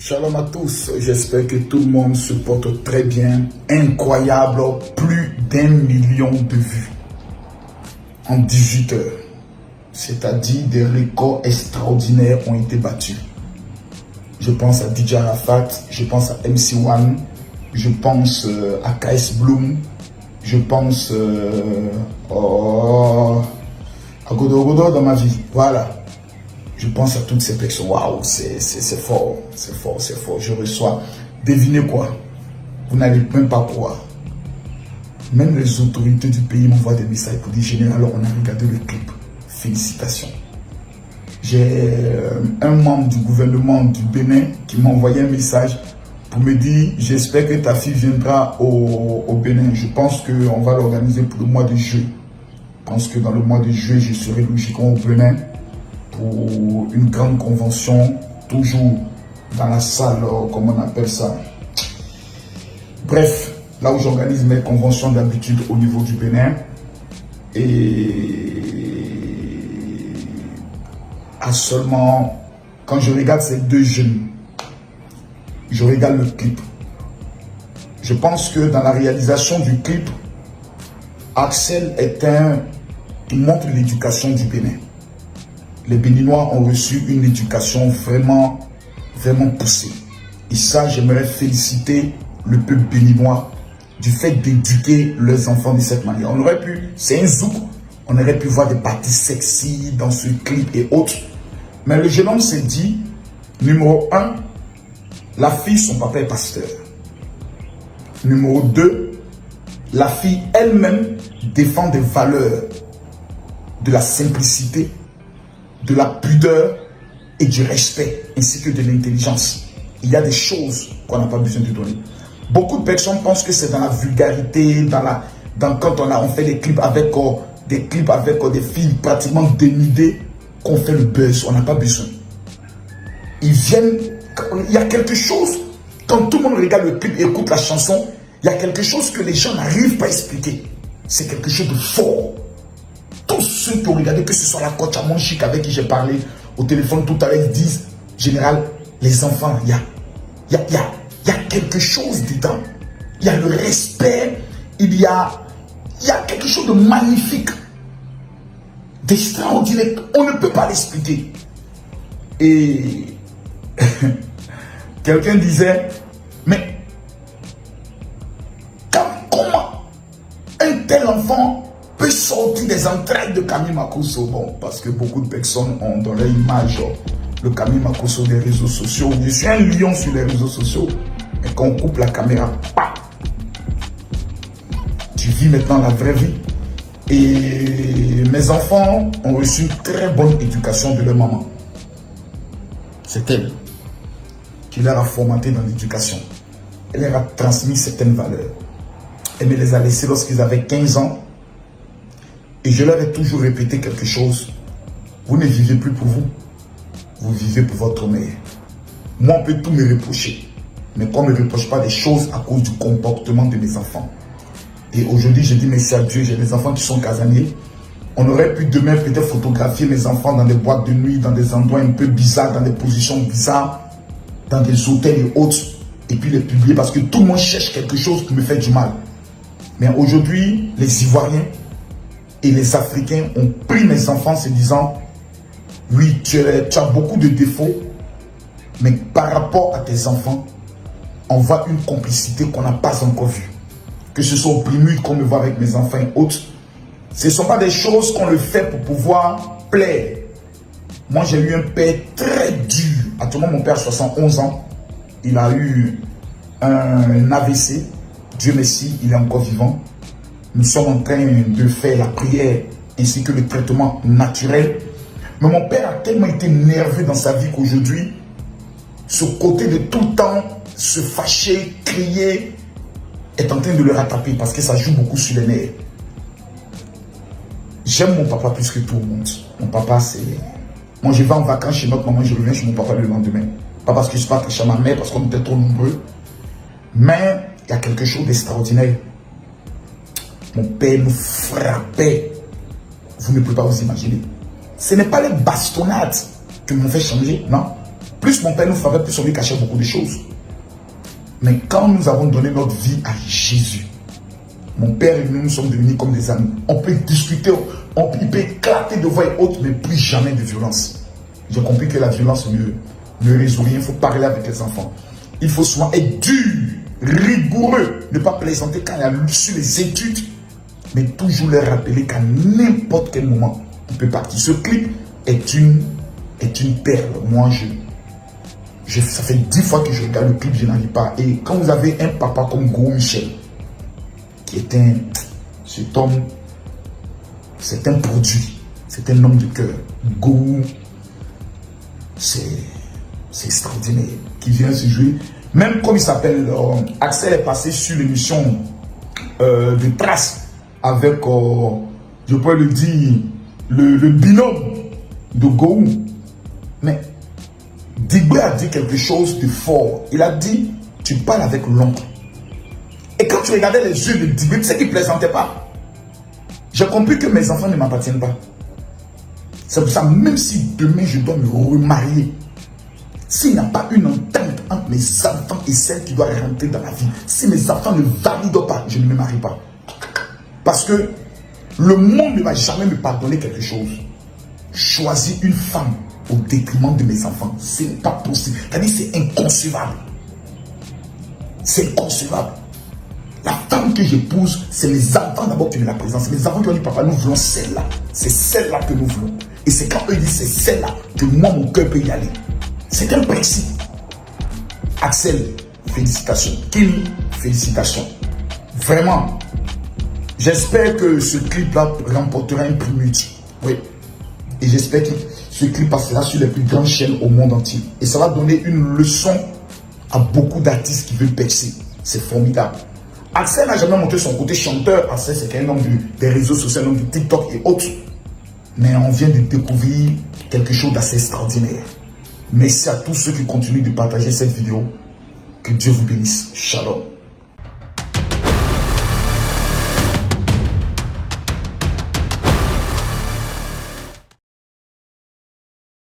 Shalom à tous, j'espère que tout le monde se porte très bien. Incroyable, plus d'1 million de vues en 18 heures. C'est-à-dire des records extraordinaires ont été battus. Je pense à DJ Arafat, je pense à MC1, je pense à KS Bloom, je pense à Godo dans ma vie. Voilà. Je pense à toutes ces personnes. Waouh, c'est fort, c'est fort, c'est fort. Je reçois. Devinez quoi? Vous n'allez même pas croire. Même les autorités du pays m'envoient des messages pour dire général, alors on a regardé le clip. Félicitations. J'ai un membre du gouvernement du Bénin qui m'a envoyé un message pour me dire j'espère que ta fille viendra au Bénin. Je pense qu'on va l'organiser pour le mois de juillet. Je pense que dans le mois de juillet, je serai logiquement au Bénin pour une grande convention, toujours dans la salle, comme on appelle ça. Bref, là où j'organise mes conventions d'habitude au niveau du Bénin. Et à seulement, quand je regarde ces deux jeunes, je regarde le clip. Je pense que dans la réalisation du clip, Axel il montre l'éducation du Bénin. Les Béninois ont reçu une éducation vraiment poussée. Et ça, j'aimerais féliciter le peuple béninois du fait d'éduquer leurs enfants de cette manière. On aurait pu, c'est un zouk, on aurait pu voir des parties sexy dans ce clip et autres. Mais le jeune homme s'est dit, numéro 1, la fille, son papa est pasteur. Numéro 2, la fille elle-même défend des valeurs de la simplicité, de la pudeur et du respect, ainsi que de l'intelligence. Il y a des choses qu'on n'a pas besoin de donner. Beaucoup de personnes pensent que c'est dans la vulgarité, quand on fait des clips avec des filles pratiquement dénudées qu'on fait le buzz. On n'a pas besoin. Il y a quelque chose, quand tout le monde regarde le clip et écoute la chanson, il y a quelque chose que les gens n'arrivent pas à expliquer. C'est quelque chose de fort. Tous ceux qui ont regardé, que ce soit la coach à mon chic avec qui j'ai parlé au téléphone tout à l'heure, ils disent, général, les enfants, il y a quelque chose dedans. Il y a le respect, il y a quelque chose de magnifique, d'extraordinaire. On ne peut pas l'expliquer. Et quelqu'un disait, mais comment un tel enfant peut sortir des entrailles de Camille Makosso? Bon, parce que beaucoup de personnes ont dans leur image le Camille Makosso des réseaux sociaux. Je suis un lion sur les réseaux sociaux. Et quand on coupe la caméra, paf, tu vis maintenant la vraie vie. Et mes enfants ont reçu une très bonne éducation de leur maman. C'est elle qui leur a formaté dans l'éducation. Elle leur a transmis certaines valeurs. Elle me les a laissées lorsqu'ils avaient 15 ans. Et je leur ai toujours répété quelque chose. Vous ne vivez plus pour vous. Vous vivez pour votre mère. Moi, on peut tout me reprocher. Mais qu'on ne me reproche pas des choses à cause du comportement de mes enfants. Et aujourd'hui, je dis merci à Dieu, j'ai des enfants qui sont casaniers. On aurait pu demain peut-être photographier mes enfants dans des boîtes de nuit, dans des endroits un peu bizarres, dans des positions bizarres, dans des hôtels et autres, et puis les publier parce que tout le monde cherche quelque chose qui me fait du mal. Mais aujourd'hui, les Ivoiriens et les Africains ont pris mes enfants se disant, oui, tu as beaucoup de défauts, mais par rapport à tes enfants, on voit une complicité qu'on n'a pas encore vue. Que ce soit au primus qu'on me voit avec mes enfants et autres, ce ne sont pas des choses qu'on le fait pour pouvoir plaire. Moi, j'ai eu un père très dur. Actuellement, mon père a 71 ans. Il a eu un AVC. Dieu merci, il est encore vivant. Nous sommes en train de faire la prière ainsi que le traitement naturel. Mais mon père a tellement été nerveux dans sa vie qu'aujourd'hui, ce côté de tout le temps se fâcher, crier, est en train de le rattraper parce que ça joue beaucoup sur les nerfs. J'aime mon papa plus que tout le monde. Mon papa, c'est... Moi, je vais en vacances chez notre maman, je reviens chez mon papa le lendemain. Pas parce que je ne suis pas attaché à ma mère, parce qu'on était trop nombreux. Mais il y a quelque chose d'extraordinaire. Mon père nous frappait. Vous ne pouvez pas vous imaginer. Ce n'est pas les bastonnades qui m'ont fait changer, non. Plus mon père nous favait, plus on lui cachait beaucoup de choses. Mais quand nous avons donné notre vie à Jésus, mon père et nous sommes devenus comme des amis. On peut discuter, il peut éclater de voix et autres, mais plus jamais de violence. J'ai compris que la violence ne résout rien. Il faut parler avec les enfants. Il faut souvent être dur, rigoureux, ne pas plaisanter quand il y a sur les études, mais toujours leur rappeler qu'à n'importe quel moment, il peut partir. Ce clip est une perle. Moi, ça fait 10 fois que je regarde le clip, je n'arrive pas. Et quand vous avez un papa comme Go Michel, qui est cet homme, c'est un produit, c'est un homme de cœur. Go, c'est extraordinaire, qui vient se jouer. Même comme il s'appelle, Axel est passé sur l'émission de Trace avec, je pourrais le dire, le binôme de Go. Mais Digbe a dit quelque chose de fort. Il a dit, tu parles avec l'oncle. Et quand tu regardais les yeux de Digbe, tu sais qu'il ne plaisantait pas. J'ai compris que mes enfants ne m'appartiennent pas. C'est pour ça, même si demain je dois me remarier, s'il n'y a pas une entente entre mes enfants et celle qui doit rentrer dans la vie, si mes enfants ne valident pas, je ne me marie pas. Parce que le monde ne va jamais me pardonner quelque chose. Choisir une femme au détriment de mes enfants, ce n'est pas possible. C'est-à-dire c'est inconcevable. C'est inconcevable. La femme que j'épouse, c'est les enfants d'abord qui me la présentent. C'est les enfants qui ont dit, papa, nous voulons celle-là. C'est celle-là que nous voulons. Et c'est quand eux disent, c'est celle-là que moi, mon cœur peut y aller. C'est un principe. Axel, félicitations. Kim, félicitations. Vraiment. J'espère que ce clip-là remportera un prix multi. Oui. Et j'espère que ce clip passera sur les plus grandes chaînes au monde entier. Et ça va donner une leçon à beaucoup d'artistes qui veulent percer. C'est formidable. Axel n'a jamais montré son côté chanteur. Axel, c'est un homme des réseaux sociaux, un homme de TikTok et autres. Mais on vient de découvrir quelque chose d'assez extraordinaire. Merci à tous ceux qui continuent de partager cette vidéo. Que Dieu vous bénisse. Shalom.